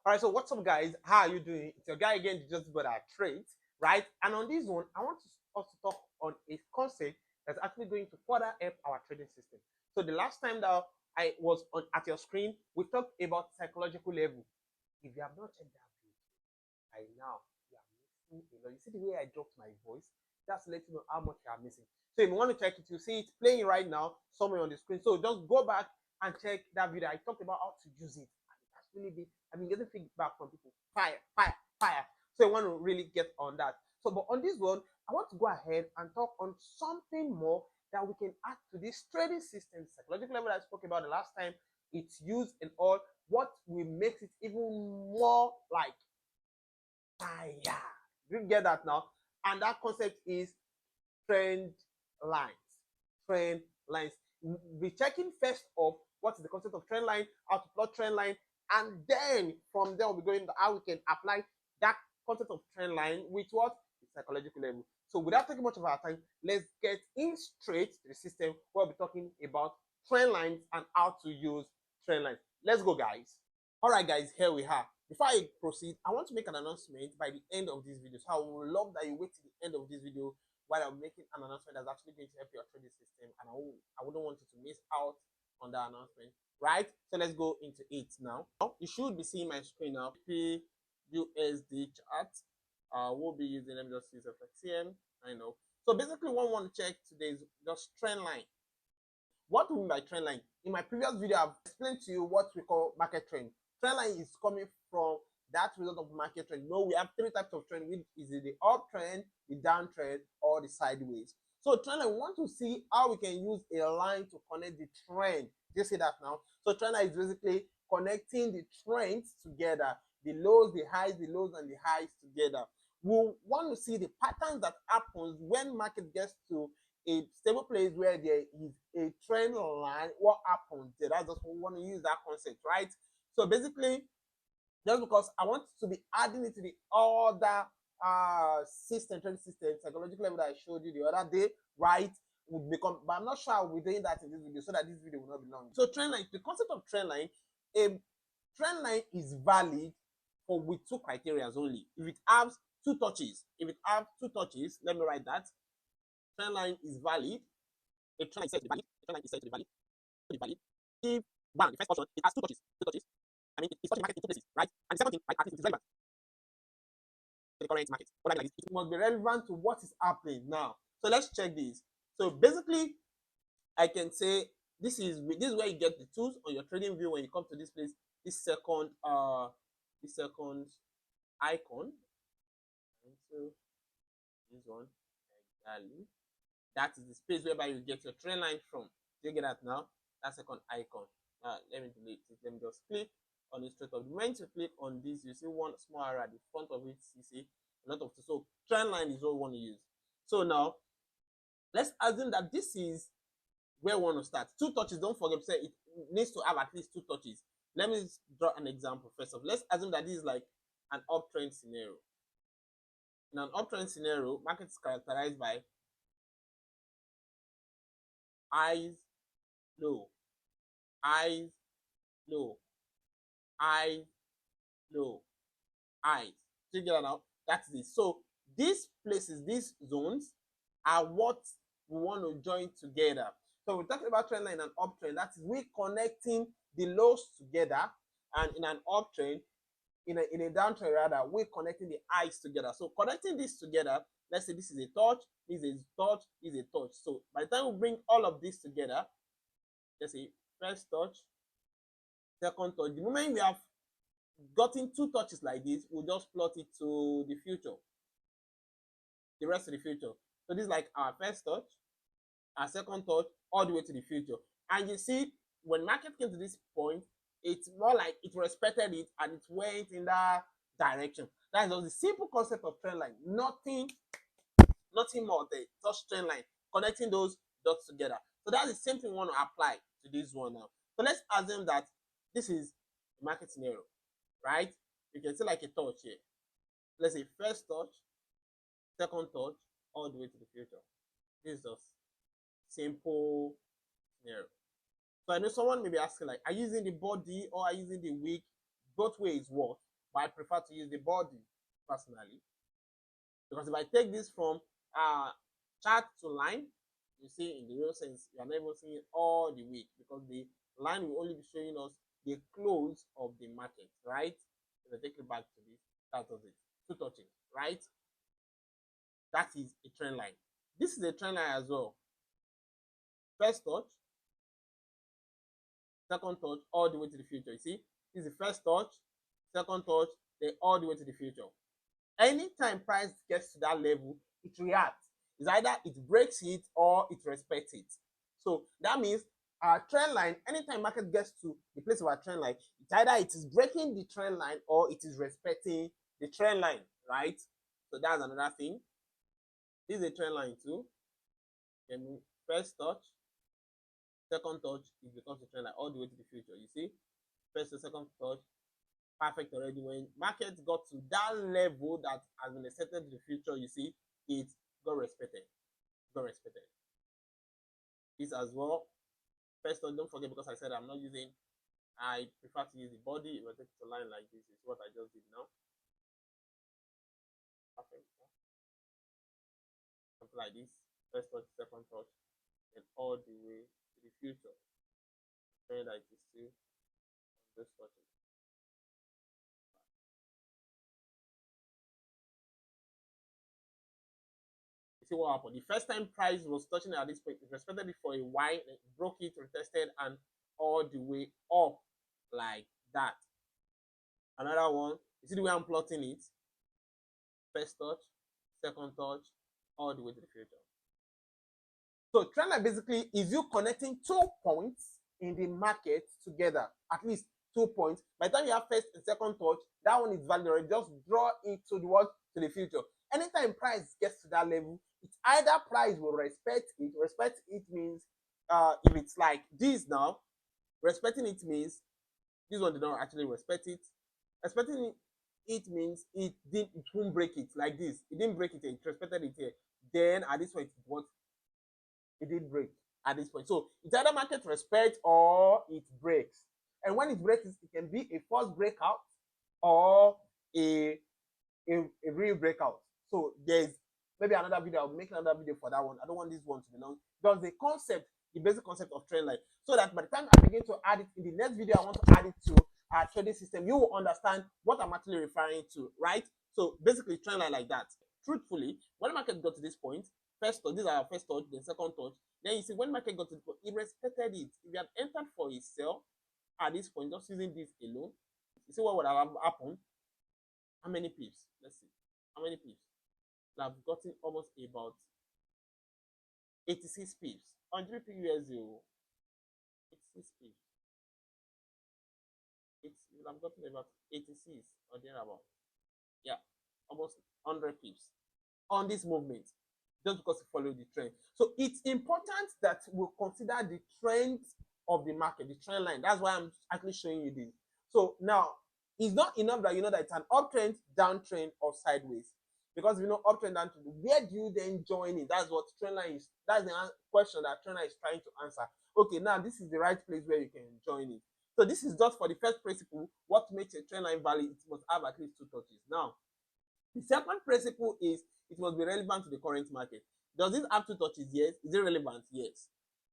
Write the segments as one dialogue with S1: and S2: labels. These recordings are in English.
S1: All right, so what's up, guys? How are you doing? It's your guy again, just but our trades, right? And on this one, I want to also talk on a concept that's actually going to further help our trading system. So the last time that I was on at your screen, we talked about psychological level. If you have not checked that video by now, you are missing a lot. You see the way I dropped my voice? That's to let you know how much you are missing. So if you want to check it, you see it playing right now somewhere on the screen. So just go back and check that video. I talked about how to use it. And it has really been, I've been getting feedback from people. Fire, fire, fire. So I want to really get on that. So, but on this one, I want to go ahead and talk on something more that we can add to this trading system, psychological level that I spoke about the last time. It's used in all. What will make it even more like fire? You get that now? And that concept is trend lines. Trend lines. We're checking first of what is the concept of trend line, how to plot trend line, and then from there we'll be going to how we can apply that concept of trend line with what? The psychological level. So without taking much of our time, let's get in straight to the system where we'll be talking about trend lines and how to use trend lines. Let's go, guys. All right, guys, here we are. Before I proceed, I want to make an announcement by the end of this video. So I would love that you wait to the end of this video while I'm making an announcement that's actually going to help your trading system, and I wouldn't want you to miss out on that announcement, right? So let's go into it now. You should be seeing my screen now. USD chart. We'll be using, let me just use FXCM. I know. So basically, what we want to check today is just trend line. What do we mean by trend line? In my previous video, I've explained to you what we call market trend. Trend line is coming from that result of market trend. No, we have three types of trend, which is the uptrend, the downtrend, or the sideways. So trend line, we want to see how we can use a line to connect the trend. Do you see that now? So trend line is basically connecting the trends together, the lows, the highs, the lows, and the highs together. We want to see the patterns that happens when market gets to a stable place where there is a trend line. What happens there? That's just what we want to use that concept, right? So basically, just because I want to be adding it to the other trend system, psychological level that I showed you the other day, right? Would become, but I'm not sure I'll be doing that in this video so that this video will not be long. So trend line, the concept of trend line, a trend line is valid for with two criteria only. If it has two touches, let me write that. Trend line is valid. A trend line is said to be valid. A trend line is said to be valid. If one, the first option, it has two touches. I mean, it's touching market in two places, right? And the second thing, right, at least it is relevant to the current market. What I mean is, it must be relevant to what is happening now. So let's check this. So basically, I can say this is where you get the tools on your trading view when you come to this place. This second icon. And so this one, exactly. That is the space whereby you get your trend line from. Do you get that now? That second icon. Let me delete it. Let me just click on it straight up. The moment you click on this, you see one small arrow at the front of it. You see a lot of tools. So trend line is what we want to use. So now let's assume that this is where we want to start. Two touches. Don't forget, say it needs to have at least two touches. Let me draw an example first of. Let's assume that this is like an uptrend scenario. In an uptrend scenario, market is characterized by highs, low, highs, low, highs, low, highs. So you get that now? That's it. So these places, these zones, are what we want to join together. So we're talking about trend line and uptrend. That is, we're connecting the lows together, and in an uptrend, in a downtrend rather, we're connecting the highs together. So connecting this together, let's say this is a touch, this is a touch, this is a touch. So by the time we bring all of this together, let's say first touch, second touch. The moment we have gotten two touches like this, we'll just plot it to the future, the rest of the future. So this is like our first touch, our second touch, all the way to the future. And you see, when market came to this point, it's more like it respected it and it went in that direction. That is just the simple concept of trend line. Nothing more there. Just trend line, connecting those dots together. So that's the same thing we want to apply to this one now. So let's assume that this is a market scenario, right? You can see like a touch here. Let's say first touch, second touch, all the way to the future. This is just simple scenario. So I know someone may be asking, like, are you using the body or are you using the wick? Both ways work. but I prefer to use the body personally, because if I take this from chart to line, you see in the real sense you are never seeing all the week, because the line will only be showing us the close of the market, right? If I take it back to this, that was it. Two touching, right? That is a trend line. This is a trend line as well. First touch, second touch, all the way to the future. You see, this is the first touch, second touch, then all the way to the future. Anytime price gets to that level, it reacts. It's either it breaks it or it respects it. So that means our trend line, anytime market gets to the place of our trend line, it's either it is breaking the trend line or it is respecting the trend line, right? So that's another thing. This is a trend line too. Then first touch, second touch, it becomes a trend line all the way to the future. You see, first and second touch, perfect already. When market got to that level that has been accepted to the future, you see, it got respected. This as well. First touch, don't forget, because I said I'm not using, I prefer to use the body. If I take it to line like this, is what I just did now. Perfect. Something like this. First touch, second touch, and all the way to the future. Showing that it is still just touching. You see what happened? The first time price was touching at this point, it respected it for a while, it broke it, retested, and all the way up like that. Another one, you see the way I'm plotting it? First touch, second touch, all the way to the future. So trendline basically is you connecting 2 points in the market together, at least 2 points. By the time you have first and second touch, that one is valid already. Just draw it to the what? To the future. Anytime price gets to that level, it's either price will respect it. Respect it means if it's like this now, respecting it means this one did not actually respect it. Respecting it means it won't break it like this. It didn't break it, it respected it here. Then at this point, it did break at this point. So it's either market respect or it breaks. And when it breaks, it can be a false breakout or a real breakout. So there's maybe another video. I'll make another video for that one. I don't want this one to be long. Because the concept, the basic concept of trend line, so that by the time I begin to add it in the next video, I want to add it to our trading system, you will understand what I'm actually referring to, right? So basically, trend line like that. Truthfully, when the market got to this point, first touch, these are our first touch, then second touch. Then you see when market got to the point, it respected it. If you had entered for a sell at this point, just using this alone, you see what would have happened? How many pips? Let's see. How many pips? I've gotten almost about 86 pips. On 3 PUSO, 86 pips. I've gotten about 86 or thereabout. Yeah, almost 100 pips on this movement, just because you follow the trend. So it's important that we consider the trend of the market, the trend line. That's why I'm actually showing you this. So now, it's not enough that you know that it's an uptrend, downtrend, or sideways. Because if you know uptrend, downtrend, where do you then join it? That's what trend line is. That's the question that trend line is trying to answer. Okay, now this is the right place where you can join it. So this is just for the first principle. What makes a trend line valid? It must have at least 2 touches. Now, the second principle is it must be relevant to the current market. Does this have 2 touches? Yes. Is it relevant? Yes.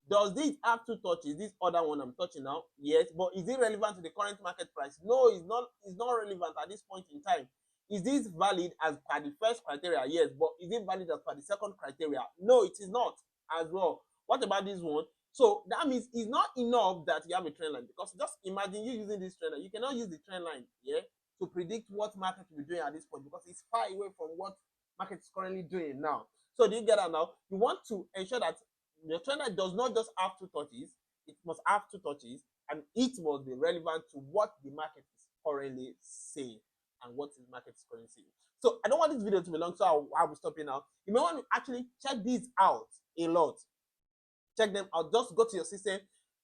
S1: Does this have 2 touches? This other one I'm touching now? Yes. But is it relevant to the current market price? No, it's not. It's not relevant at this point in time. Is this valid as per the first criteria? Yes. But is it valid as per the second criteria? No, it is not as well. What about this one? So that means it's not enough that you have a trend line, because just imagine you using this trend line. You cannot use the trend line, yeah, to predict what market will be doing at this point, because it's far away from what market is currently doing now. So do you get that now? You want to ensure that the trend line does not just have 2 touches, it must have 2 touches, and it must be relevant to what the market is currently saying and what the market is currently saying. So I don't want this video to be long, so I will stop here now. You may want to actually check these out a lot. Check them out. Just go to your system,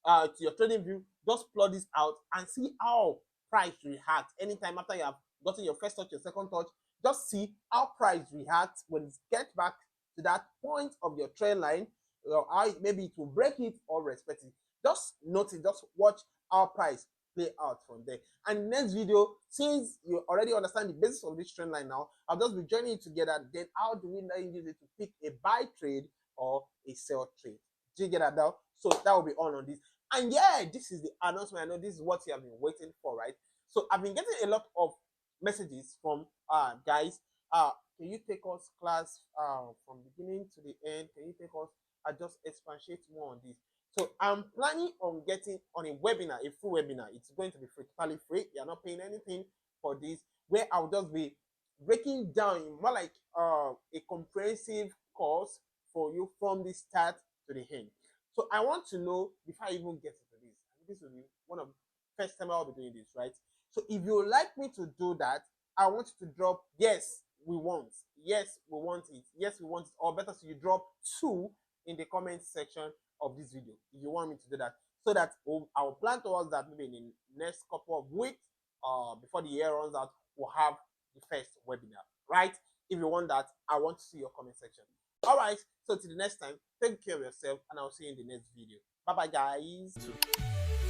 S1: to your trading view, just plot this out and see how price reacts anytime after you have gotten your first touch, your second touch. Just see how price reacts when it gets back to that point of your trend line, or how maybe it will break it or respect it. Just notice, just watch how price play out from there. And next video, since you already understand the basis of this trend line now, I'll just be joining you together. Then how do we then use it to pick a buy trade or a sell trade? Do you get that now? So that will be all on this. And yeah, this is the announcement. I know this is what you have been waiting for, right? So I've been getting a lot of messages from guys. Can you take us class from beginning to the end? Can you take us? I just expatiate more on this. So I'm planning on getting on a webinar, a full webinar. It's going to be totally free. You're not paying anything for this, where I'll just be breaking down more like a comprehensive course for you from the start to the end. So I want to know, before I even get into this will be one of the first time I'll be doing this, right? So if you like me to do that, I want you to drop yes, we want. Yes, we want it. Yes, we want it. Or better, so you drop 2 in the comment section of this video if you want me to do that, so that I will plan towards that. Maybe in the next couple of weeks before the year runs out, we'll have the first webinar, right? If you want that, I want to see your comment section. All right, so till the next time, take care of yourself, and I'll see you in the next video. Bye bye, guys.